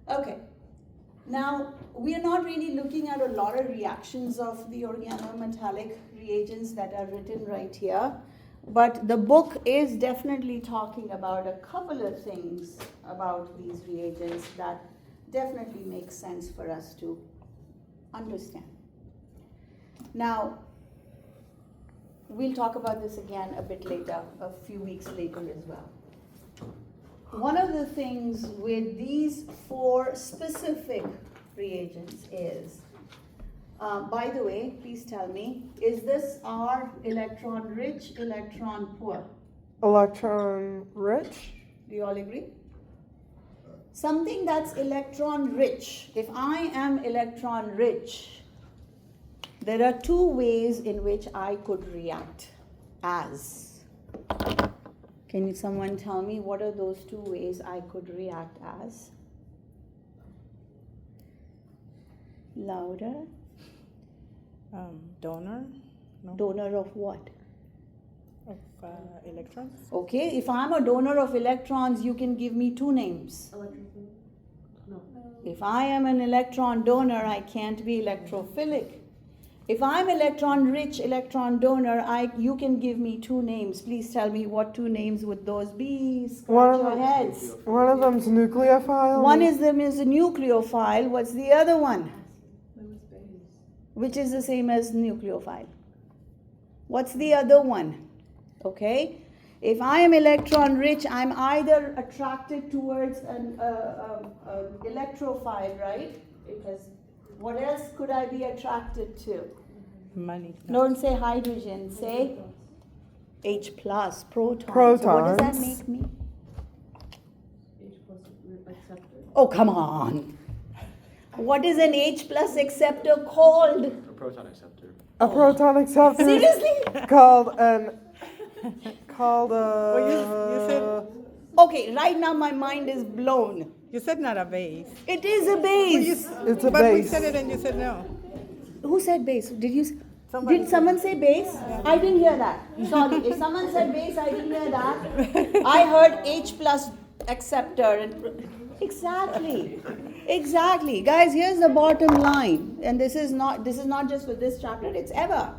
Okay. Now, we are not really looking at a lot of reactions of the organometallic reagents that are written right here, but the book is definitely talking about a couple of things about these reagents that definitely make sense for us to understand. Now, we'll talk about this again a bit later, a few weeks later as well. One of the things with these 4 specific reagents is, by the way, please tell me, is this R electron rich, electron poor? Electron rich? Do you all agree? Something that's electron rich, if I am electron rich, there are 2 ways in which I could react as. Can someone tell me what are those 2 ways I could react as? Louder. Donor? No. Donor of what? Of electrons? Okay, if I'm a donor of electrons, you can give me 2 names. No. If I am an electron donor, I can't be electrophilic. If I'm electron rich, electron donor, you can give me 2 names. Please tell me what 2 names would those be? Scratch your heads. One of them's nucleophile. One is a nucleophile. What's the other one? Which is the same as nucleophile. What's the other one? Okay. If I am electron rich, I'm either attracted towards an electrophile, right? Because what else could I be attracted to? Money. Don't say hydrogen, say H plus, protons. Protons. So what does that make me? H plus acceptor. Oh, come on. What is an H plus acceptor called? A proton acceptor. A proton acceptor. Seriously? Called you said Okay, right now my mind is blown. you said not a base. It is a base. It's a but we base. said it and you said no. Who said base? Did Somebody someone say base? I didn't hear that. Sorry. If someone said base, I didn't hear that. I heard H plus acceptor. Exactly. Exactly. Guys, here's the bottom line. And this is not just for this chapter, it's ever.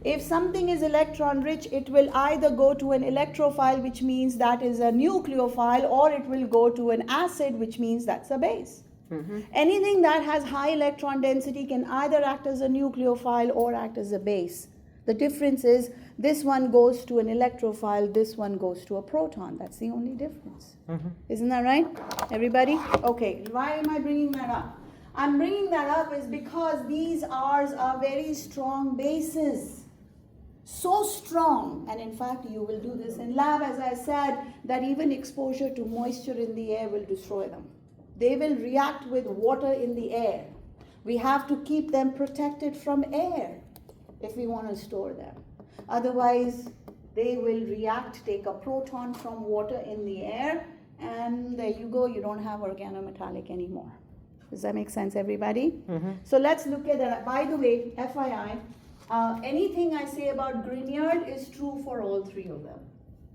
If something is electron rich, it will either go to an electrophile, which means that is a nucleophile, or it will go to an acid, which means that's a base. Mm-hmm. Anything that has high electron density can either act as a nucleophile or act as a base. The difference is this one goes to an electrophile, this one goes to a proton. That's the only difference. Mm-hmm. Isn't that right, everybody? Okay, why am I bringing that up? I'm bringing that up is because these R's are very strong bases. So strong, and in fact you will do this in lab, as I said, that even exposure to moisture in the air will destroy them. They will react with water in the air. We have to keep them protected from air if we want to store them. Otherwise, they will react, take a proton from water in the air, and there you go, you don't have organometallic anymore. Does that make sense, everybody? Mm-hmm. So let's look at that. By the way, FYI, anything I say about Grignard is true for all 3 of them.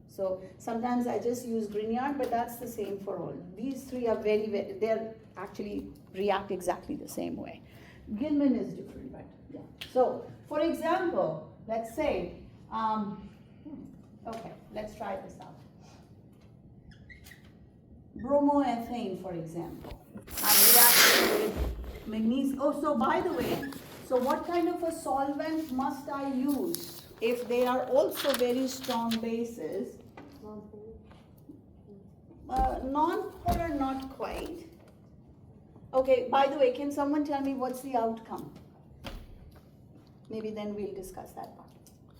So sometimes I just use Grignard, but that's the same for all. These 3 are they're actually react exactly the same way. Gilman is different, but yeah. So, for example, let's say, okay, let's try this out. Bromoethane, for example. I'm reacting with magnesium. Oh, so by the way, so what kind of a solvent must I use if they are also very strong bases? Non-polar, not quite. Okay, by the way, can someone tell me what's the outcome? Maybe then we'll discuss that part.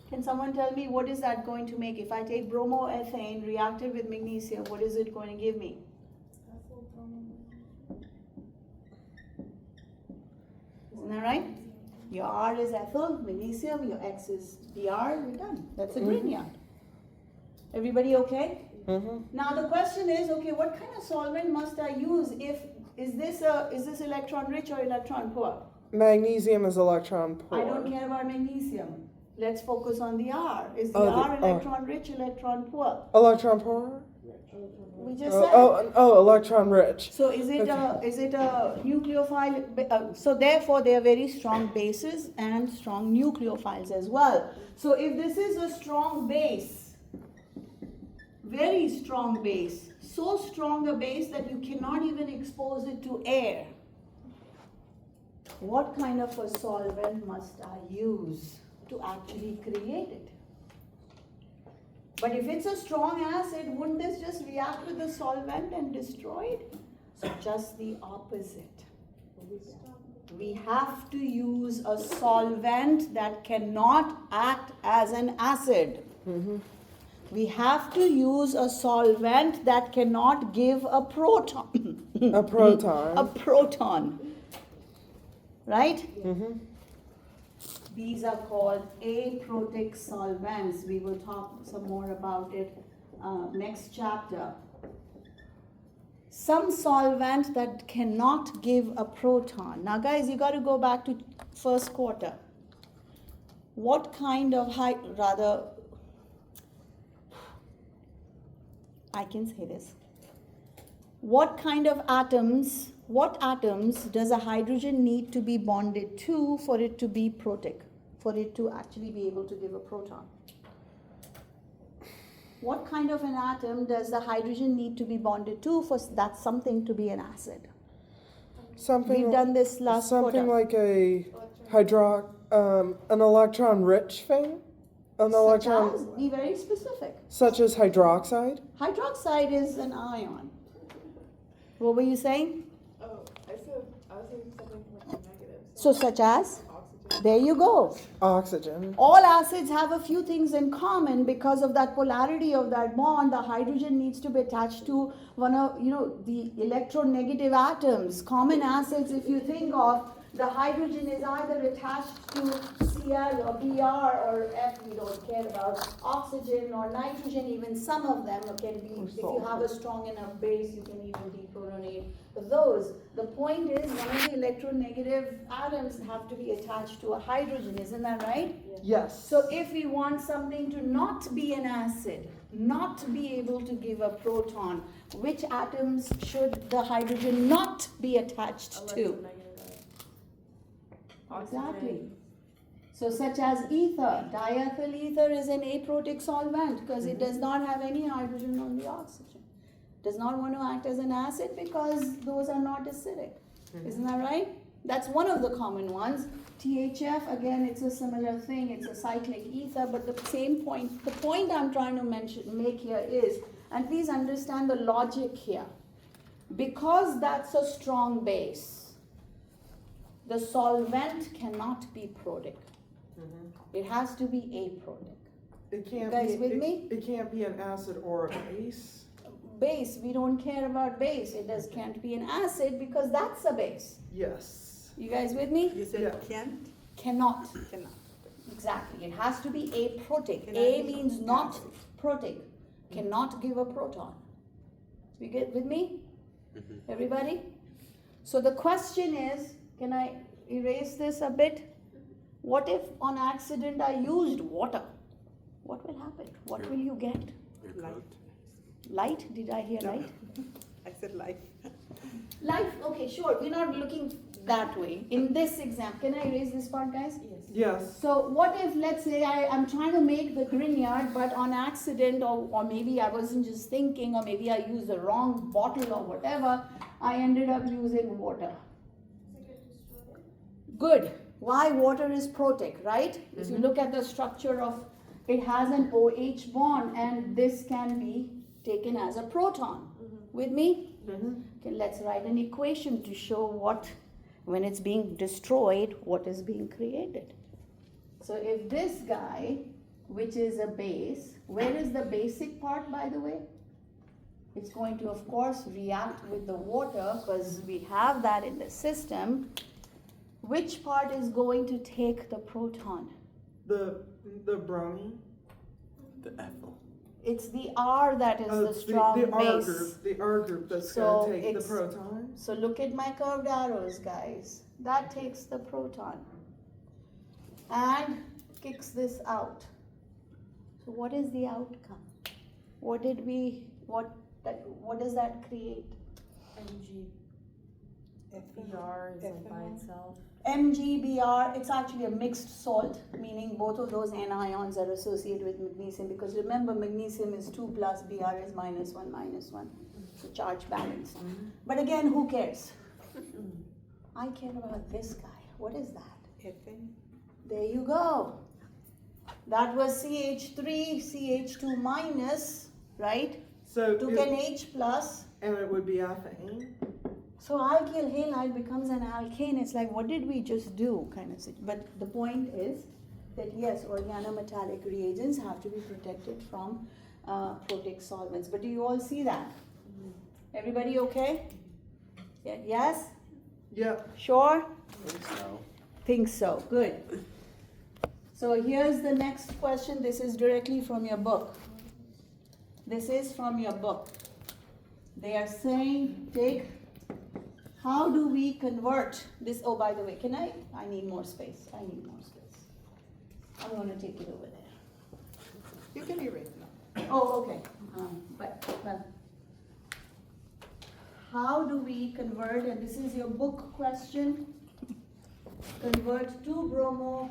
Can someone tell me what is that going to make? If I take bromoethane reacted with magnesium, what is it going to give me? Isn't that right? Your R is ethyl, magnesium, your X is Br, we're done. That's a Grignard. Everybody okay? Mm-hmm. Now the question is, okay, what kind of solvent must I use is this electron rich or electron poor? Magnesium is electron poor. I don't care about magnesium. Let's focus on the R. Is the R electron rich, electron poor? Electron poor? We just said. Electron rich. So is it a nucleophile? So therefore they are very strong bases and strong nucleophiles as well. So if this is a strong base, very strong base, so strong a base that you cannot even expose it to air, what kind of a solvent must I use to actually create it? But if it's a strong acid, wouldn't this just react with the solvent and destroy it? So just the opposite. We have to use a solvent that cannot act as an acid. We have to use a solvent that cannot give a proton. A proton. A proton. Right? These are called aprotic solvents. We will talk some more about it next chapter. Some solvent that cannot give a proton. Now guys, you got to go back to first quarter. What kind of I can say this. What kind of atoms, what atoms does a hydrogen need to be bonded to for it to be protic, for it to actually be able to give a proton? What kind of an atom does the hydrogen need to be bonded to for that something to be an acid? We've done this last Something quarter. like an electron-rich thing? Be very specific. Such as hydroxide? Hydroxide is an ion. What were you saying? Oh, I was saying something like negative. So such as? Oxygen. There you go. Oxygen. All acids have a few things in common because of that polarity of that bond. The hydrogen needs to be attached to one of, the electronegative atoms. Common acids, if you think of, the hydrogen is either attached to Cl or Br or F, we don't care about, oxygen or nitrogen, even some of them can be, if you have a strong enough base, you can even deprotonate those. The point is, one of the electronegative atoms have to be attached to a hydrogen, isn't that right? Yes. So if we want something to not be an acid, not be able to give a proton, which atoms should the hydrogen not be attached to? Exactly. So such as ether, diethyl ether is an aprotic solvent because it does not have any hydrogen on the oxygen. Does not want to act as an acid because those are not acidic. Isn't that right? That's one of the common ones. THF, again, it's a similar thing. It's a cyclic ether, but the same point, the point I'm trying to make here is, and please understand the logic here. Because that's a strong base, the solvent cannot be protic. It has to be aprotic. It can't guys be, with me? It can't be an acid or a base. Base, we don't care about base. It can't be an acid because that's a base. Yes. You guys with me? You said Yeah. can't? Cannot. Cannot. Exactly. It has to be aprotic. Cannot A be means not protic. Cannot give a proton. You get with me? Everybody? So the question is, can I erase this a bit? What if on accident I used water? What will happen? What will you get? Light. Light? Did I hear light? I said life. Light, okay, sure. We're not looking that way. In this example, can I erase this part, guys? Yes. So what if, let's say, I'm trying to make the grignard, but on accident, or maybe I wasn't just thinking, or maybe I used the wrong bottle or whatever, I ended up using water. Good. Why? Water is protic, right? If you look at the structure of, it has an OH bond, and this can be taken as a proton. With me? Okay, let's write an equation to show what, when it's being destroyed, what is being created. So if this guy, which is a base, where is the basic part, by the way? It's going to, of course, react with the water because we have that in the system. Which part is going to take the proton? The bromine. The ethyl. It's the R that is the strong the R base. group. The R group that's So going to take the it's- proton. So look at my curved arrows, guys. That takes the proton and kicks this out. So what is the outcome? What That, what does that create? BR is like by itself. MgBr, it's actually a mixed salt, meaning both of those anions are associated with magnesium, because remember magnesium is 2 plus, Br is -1. So charge balance. But again, who cares? I care about this guy. What is that? Ethane. There you go. That was CH3, CH2 minus, right? So Took an H plus. and it would be ethane. So alkyl halide becomes an alkane. It's like, what did we just do? Kind of thing. But the point is that yes, organometallic reagents have to be protected from protic solvents. But do you all see that? Everybody okay? Yeah, yes? Yep. Sure? Think so. Think so. Good. So here's the next question. This is directly from your book. This is from your book. They are saying, how do we convert this? Oh, by the way, I need more space. I need more space. I'm going to take it over there. You can erase now. Oh, okay. Well, how do we convert, and this is your book question, convert 2-bromo.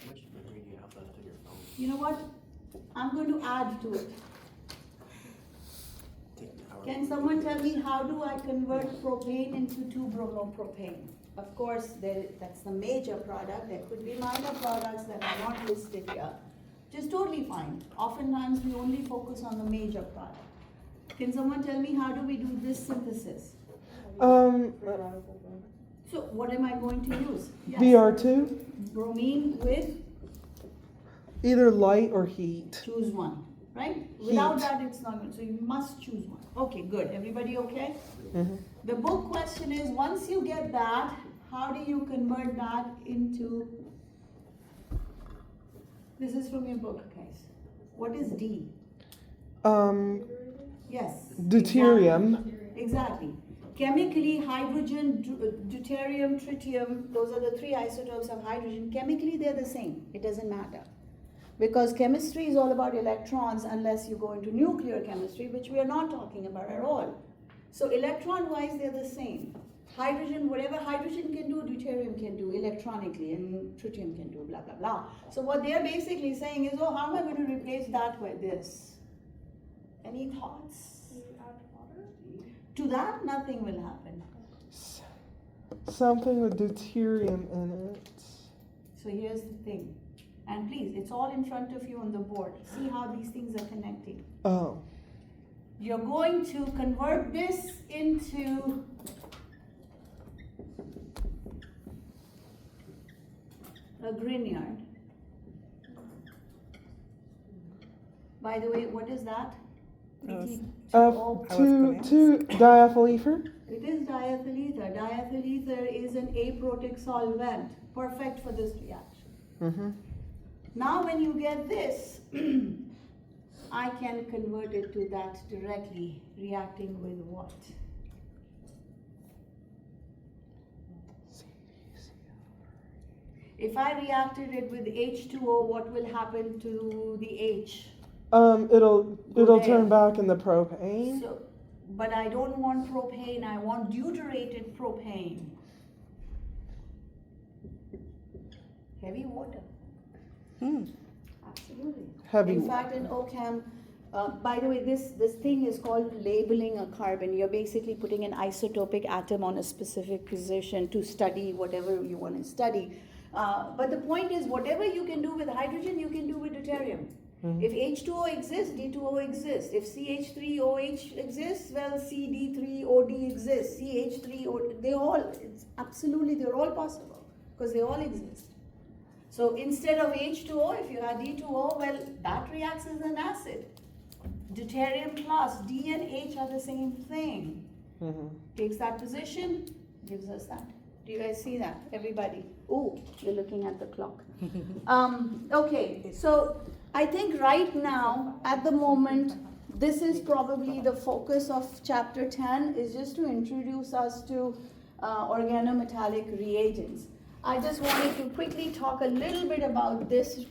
Which memory do you have left on your phone? You know what? I'm going to add to it. Take an hour. Can someone tell me how do I convert propane into 2-bromopropane? Of course, that's the major product. There could be minor products that are not listed here. Just totally fine. Oftentimes we only focus on the major product. Can someone tell me how do we do this synthesis? So what am I going to use? Yes. Br2, Bromine with, either light or heat. choose one, right? Without Heat. that it's not good. So you must choose one. Okay, good. Everybody okay? Mhm. The book question is, once you get that, how do you convert that into, this is from your book, guys. What is D? Yes. Deuterium. Exactly. Chemically, hydrogen, deuterium, tritium, those are the 3 isotopes of hydrogen. Chemically, they're the same. It doesn't matter. Because chemistry is all about electrons unless you go into nuclear chemistry, which we are not talking about at all. So electron-wise, they're the same. Hydrogen, whatever hydrogen can do, deuterium can do electronically, and tritium can do blah, blah, blah. So what they're basically saying is, oh, how am I going to replace that with this? Any thoughts? To that, nothing will happen. Something with deuterium in it. So here's the thing. And please, it's all in front of you on the board. See how these things are connecting. Oh. You're going to convert this into a Grignard. By the way, what is that? Two diethyl ether. It is diethyl ether. Diethyl ether is an aprotic solvent, perfect for this reaction. Mm-hmm. Now when you get this, I can convert it to that directly, reacting with what? If I reacted it with H2O, what will happen to the H? It'll there. turn back in the propane. So, but I don't want propane, I want deuterated propane. Heavy water. Absolutely. Heavy In fact, in Ochem, by the way, this thing is called labeling a carbon. You're basically putting an isotopic atom on a specific position to study whatever you want to study. But the point is, whatever you can do with hydrogen, you can do with deuterium. Mm-hmm. If H2O exists, D2O exists. If CH3OH exists, well, CD3OD exists. CH3O, they're all possible because they all exist. So instead of H2O, if you had D2O, well, that reacts as an acid. Deuterium plus D and H are the same thing. Mm-hmm. Takes that position, gives us that. Do you guys see that? Everybody? Oh, you're looking at the clock. Okay, so I think right now, at the moment, this is probably the focus of chapter 10, is just to introduce us to organometallic reagents. I just wanted to quickly talk a little bit about this